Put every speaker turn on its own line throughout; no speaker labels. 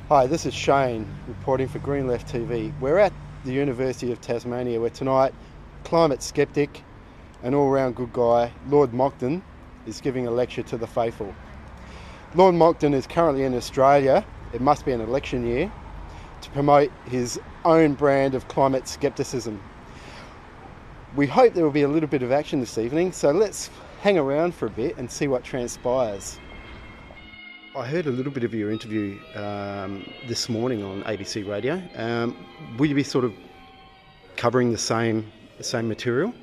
Hi, this is Shane reporting for Green Left TV. We're at the University of Tasmania where tonight climate skeptic and all-round good guy Lord Monckton is giving a lecture to the faithful. Lord Monckton is currently in Australia, it must be an election year, to promote his own brand of climate skepticism. We hope there will be a little bit of action this evening, so let's hang around for a bit and see what transpires. I heard a little bit of your interview this morning on ABC Radio. Will you be sort of covering the same material?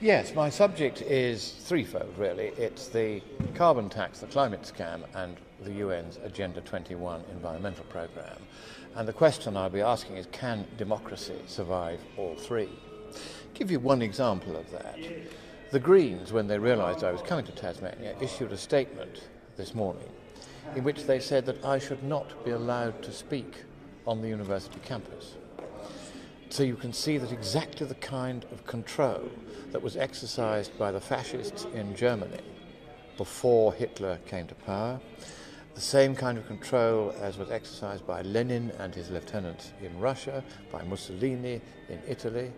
Yes, my subject is threefold really. It's the carbon tax, the climate scam and the UN's Agenda 21 environmental programme. And the question I'll be asking is, can democracy survive all three? I'll give you one example of that. The Greens, when they realised I was coming to Tasmania, issued a statement this morning in which they said that I should not be allowed to speak on the university campus. So you can see that exactly the kind of control that was exercised by the fascists in Germany before Hitler came to power, the same kind of control as was exercised by Lenin and his lieutenants in Russia, by Mussolini in Italy,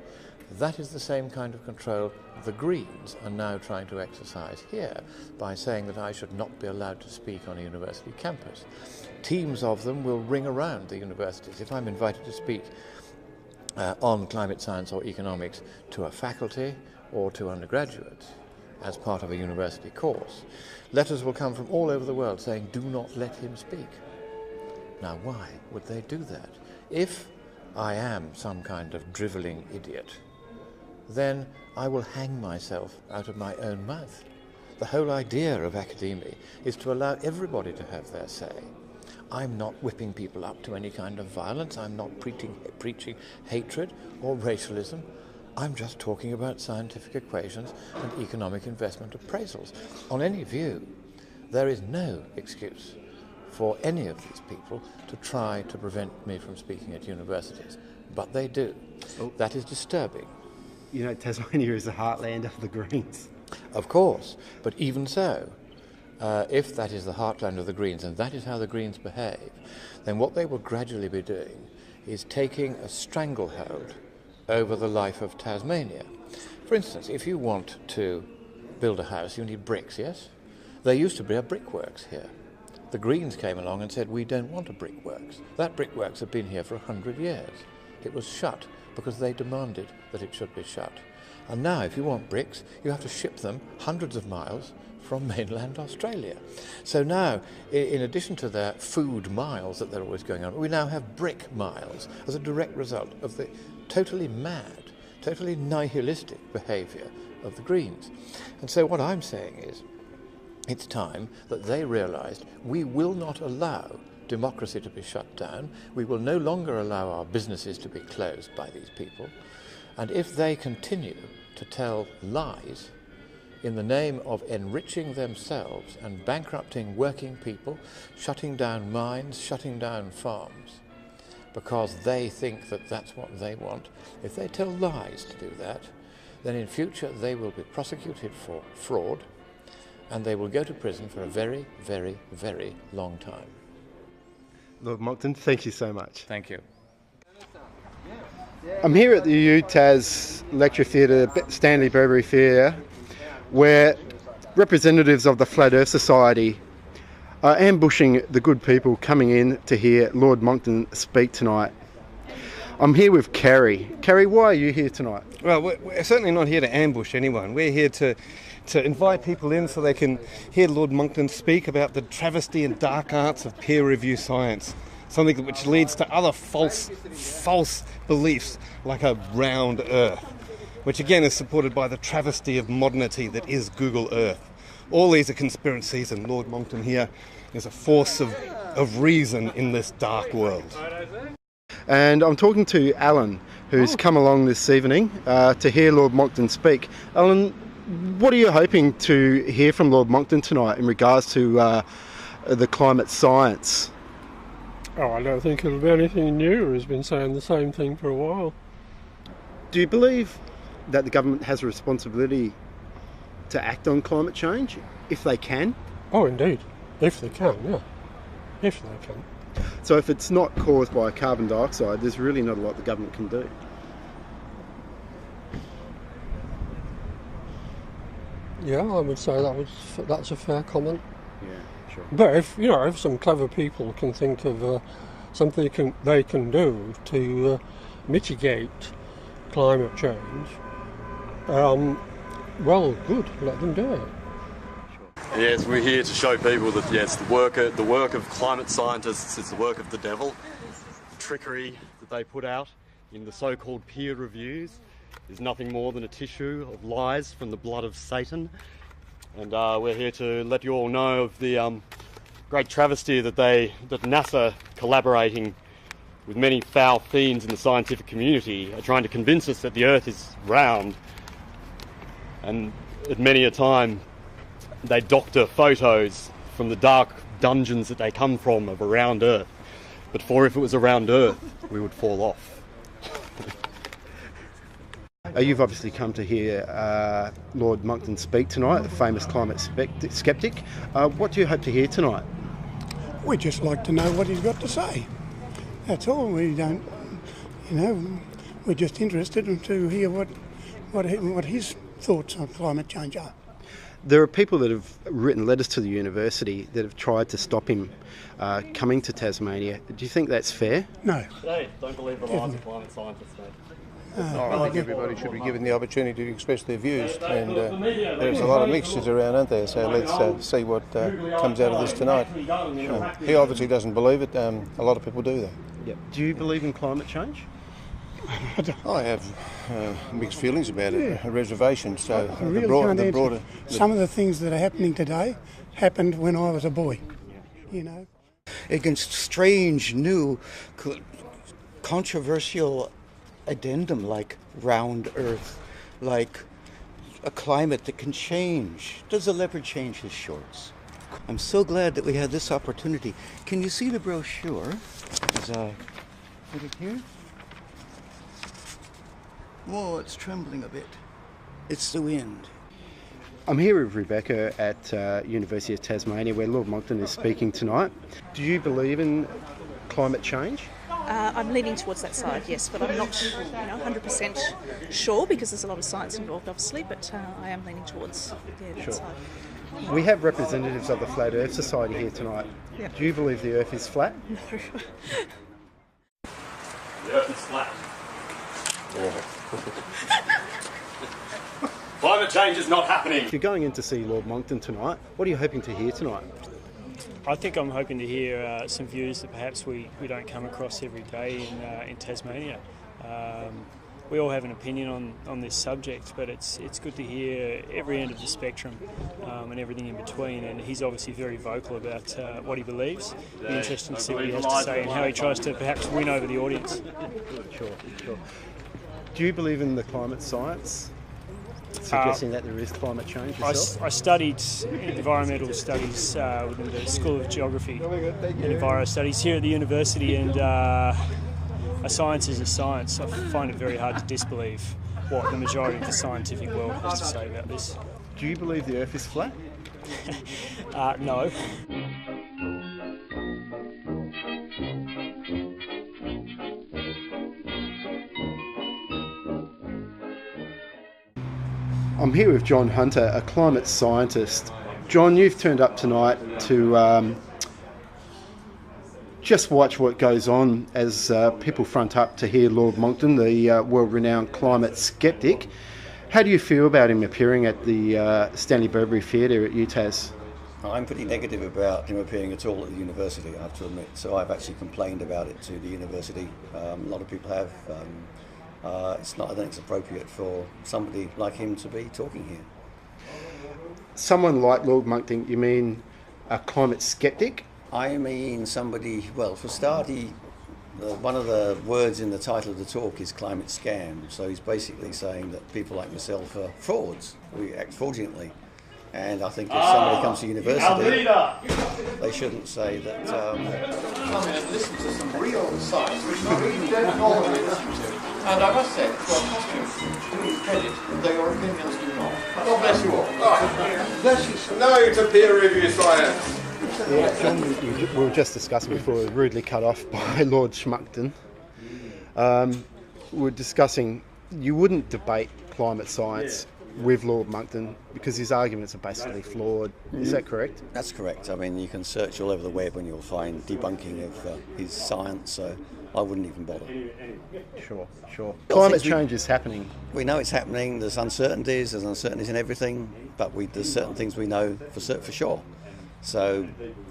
that is the same kind of control the Greens are now trying to exercise here by saying that I should not be allowed to speak on a university campus. Teams of them will ring around the universities. If I'm invited to speak on climate science or economics to a faculty or to undergraduates as part of a university course, letters will come from all over the world saying, do not let him speak. Now, why would they do that? If I am some kind of drivelling idiot, then I will hang myself out of my own mouth. The whole idea of academia is to allow everybody to have their say. I'm not whipping people up to any kind of violence. I'm not preaching hatred or racialism. I'm just talking about scientific equations and economic investment appraisals. On any view, there is no excuse for any of these people to try to prevent me from speaking at universities. But they do. Oh. That is disturbing.
You know, Tasmania is the heartland of the Greens.
Of course, but even so, if that is the heartland of the Greens, and that is how the Greens behave, then what they will gradually be doing is taking a stranglehold over the life of Tasmania. For instance, if you want to build a house, you need bricks, yes? There used to be a brickworks here. The Greens came along and said, we don't want a brickworks. That brickworks had been here for 100 years. It was shut because they demanded that it should be shut. And now, if you want bricks, you have to ship them hundreds of miles from mainland Australia. So now, in addition to their food miles that they're always going on, we now have brick miles as a direct result of the totally mad, totally nihilistic behaviour of the Greens. And so what I'm saying is, it's time that they realised we will not allow democracy to be shut down. We will no longer allow our businesses to be closed by these people. And if they continue to tell lies in the name of enriching themselves and bankrupting working people, shutting down mines, shutting down farms, because they think that that's what they want, if they tell lies to do that, then in future they will be prosecuted for fraud and they will go to prison for a very, very, very long time.
Lord Monckton, thank you so much.
Thank you.
I'm here at the UTAS Lecture Theatre, Stanley Burberry Theatre, where representatives of the Flat Earth Society are ambushing the good people coming in to hear Lord Monckton speak tonight. I'm here with Carrie. Carrie, why are you here tonight?
Well, we're certainly not here to ambush anyone. We're here to invite people in so they can hear Lord Monckton speak about the travesty and dark arts of peer review science, something which leads to other false beliefs like a round Earth, which again is supported by the travesty of modernity that is Google Earth. All these are conspiracies, and Lord Monckton here is a force of reason in this dark world.
And I'm talking to Alan, who's come along this evening to hear Lord Monckton speak. Alan, what are you hoping to hear from Lord Monckton tonight in regards to the climate science?
Oh, I don't think it'll be anything new. He's been saying the same thing for a while.
Do you believe that the government has a responsibility to act on climate change, if they can?
Oh, indeed. If they can, yeah. If they can.
So if it's not caused by carbon dioxide, there's really not a lot the government can do.
Yeah, I would say that's a fair comment.
Yeah, sure.
But if some clever people can think of something they can do to mitigate climate change, well, good, let them do it.
Yes, we're here to show people that yes, the work of climate scientists is the work of the devil. The trickery that they put out in the so-called peer reviews is nothing more than a tissue of lies from the blood of Satan. And we're here to let you all know of the great travesty that NASA, collaborating with many foul fiends in the scientific community, are trying to convince us that the Earth is round. And at many a time, they doctor photos from the dark dungeons that they come from of a round Earth. But if it was a round Earth, we would fall off.
You've obviously come to hear Lord Monckton speak tonight, the famous climate skeptic. What do you hope to hear tonight?
We'd just like to know what he's got to say. That's all. We don't, we're just interested to hear what his thoughts on climate change are.
There are people that have written letters to the university that have tried to stop him coming to Tasmania. Do you think that's fair?
No.
Hey, don't believe the lies of climate scientists, mate.
I think everybody should be given the opportunity to express their views, and there's a lot of mixtures around, aren't there? So let's see what comes out of this tonight. He obviously doesn't believe it. A lot of people do, though.
Yep. Do you believe in climate change?
I have mixed feelings about it, a reservation. So
I really can't answer. Some of the things that are happening today happened when I was a boy.
Against strange, new, controversial addendum like round Earth, like a climate that can change. Does a leopard change his shorts? I'm so glad that we had this opportunity. Can you see the brochure? As I put it here. Whoa, it's trembling a bit. It's the wind.
I'm here with Rebecca at University of Tasmania, where Lord Monckton is speaking tonight. Do you believe in climate change?
I'm leaning towards that side, yes, but I'm not 100% sure because there's a lot of science involved, obviously, but I am leaning towards that side.
We have representatives of the Flat Earth Society here tonight.
Yeah.
Do you believe the Earth is flat?
No.
The Earth is flat. Climate change is not happening.
You're going in to see Lord Monckton tonight. What are you hoping to hear tonight?
I think I'm hoping to hear some views that perhaps we don't come across every day in Tasmania. We all have an opinion on this subject, but it's good to hear every end of the spectrum and everything in between. And he's obviously very vocal about what he believes. It'll be interesting to see what he has to say and how he tries to perhaps win over the audience.
Sure. Do you believe in the climate science? Suggesting that there is climate change yourself?
I studied environmental studies within the School of Geography and Enviro Studies here at the university, and a science is a science. I find it very hard to disbelieve what the majority of the scientific world has to say about this.
Do you believe the Earth is flat?
No.
I'm here with John Hunter, a climate scientist. John, you've turned up tonight to just watch what goes on as people front up to hear Lord Monckton, the world-renowned climate skeptic. How do you feel about him appearing at the Stanley Burberry Theatre at UTAS?
I'm pretty negative about him appearing at all at the university, I have to admit. So I've actually complained about it to the university. A lot of people have. I don't think it's appropriate for somebody like him to be talking here.
Someone like Lord Monckton, you mean a climate skeptic?
I mean somebody, well, for a start, one of the words in the title of the talk is climate scam. So he's basically saying that people like myself are frauds. We act fraudulently. And I think if somebody comes to university, they shouldn't say that... Come and listen to some real science, which we don't normally listen to. And I must say, to our costumes, to his credit, though your opinions do not. God bless you all. Bless you.
No to peer review science.
Yeah, John, we were just discussing before we were rudely cut off by Lord Schmuckton. We were discussing you wouldn't debate climate science with Lord Monckton because his arguments are basically flawed. Is that correct?
That's correct. I mean, you can search all over the web and you'll find debunking of his science, so I wouldn't even bother.
Sure. Climate change is happening.
We know it's happening. There's uncertainties in everything, but there's certain things we know for sure. So,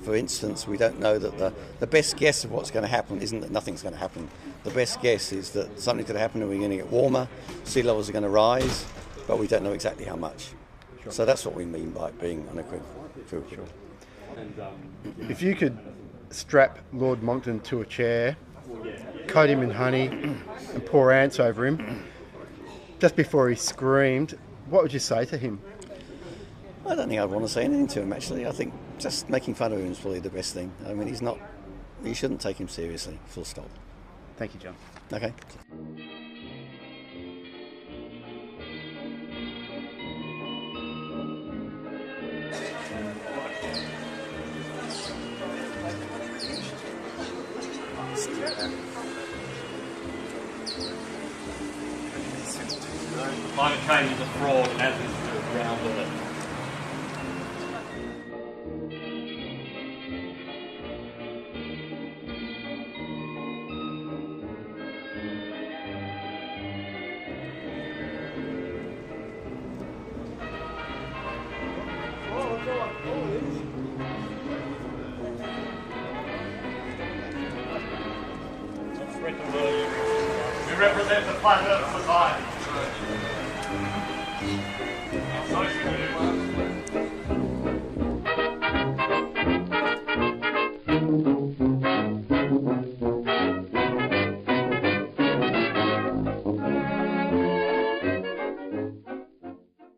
for instance, we don't know that the best guess of what's going to happen isn't that nothing's going to happen. The best guess is that something's going to happen and we're going to get warmer, sea levels are going to rise, but we don't know exactly how much. Sure. So that's what we mean by being unequivocal.
Sure. If you could strap Lord Monckton to a chair, coat him in honey and pour ants over him, just before he screamed, what would you say to him?
I don't think I'd want to say anything to him, actually. I think just making fun of him is probably the best thing. I mean, you shouldn't take him seriously, full stop.
Thank you, John.
Okay.
Climate change is a fraud and has been around with it. We represent the Flat Earth Society.